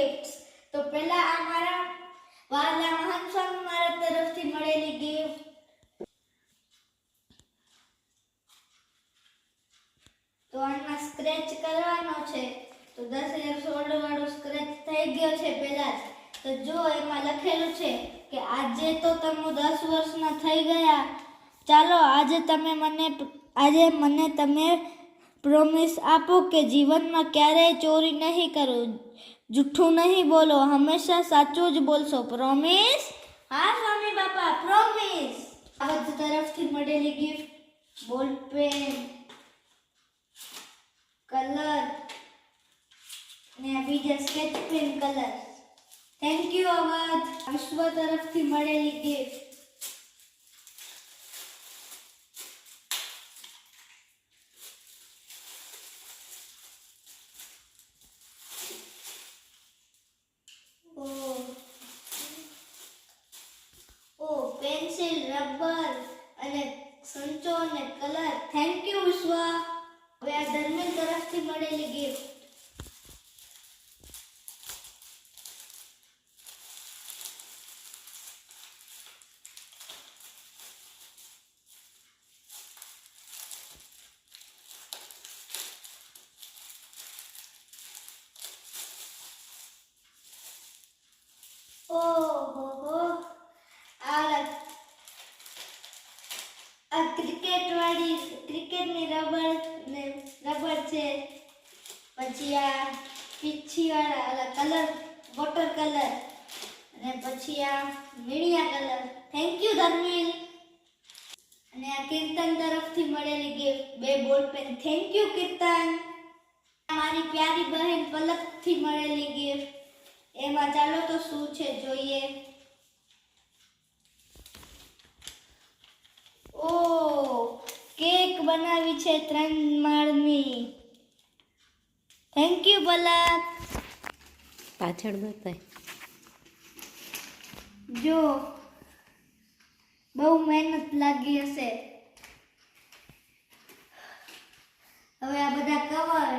Gifts. તો પહેલા આ મારા વાલા મહાન સ્વામી મારા તરફથી મળેલી ગિફ્ટ. તો આમાં સ્ક્રેચ કરવાનો છે. તો 10,016 વાળો સ્ક્રેચ થઈ ગયો છે પહેલા જ. તો જો એમાં લખેલું છે કે આજે તો તમે 10 વર્ષના થઈ ગયા. ચાલો આજે મને તમે પ્રોમિસ આપો કે જીવનમાં ક્યારેય ચોરી નહીં કરો, જૂઠું નહીં બોલો, હંમેશા સાચું જ બોલશો. પ્રોમિસ? હા સ્વામી બાપા, પ્રોમિસ. આ બધા તરફથી મળેલી ગિફ્ટ બોલ પેન, કલર ને બીજા sketch pen colour. Thank you Awadh. વિશ્વ તરફથી મળેલી ગિફ્ટ. પેન્સિલ, રબર અને સંચો અને કલર. થેન્ક યુ વિશ્વ. હવે આ ધર્મેન્દ્ર તરફથી મળેલી ગિફ્ટ. ઓહો, આ ક્રિકેટની રબર છે. પછી આ પીછી વાળા કલર, વોટર કલર અને પછી આ media colour. Thank you Dharmil. અને આ કીર્તન તરફથી મળેલી ગિફ્ટ 2 બોલ પેન. થેન્ક યુ કીર્તન. મારી પ્યારી બહેન પલકથી મળેલી ગિફ્ટ. એમાં ચાલો તો શું છે જોઈએ. ઓ કેક બનાવી છે 3 માળની. થેન્ક યુ પલક. પાછળ બતાય. જો બહુ મહેનત લાગી હશે. હવે આ બધા કવર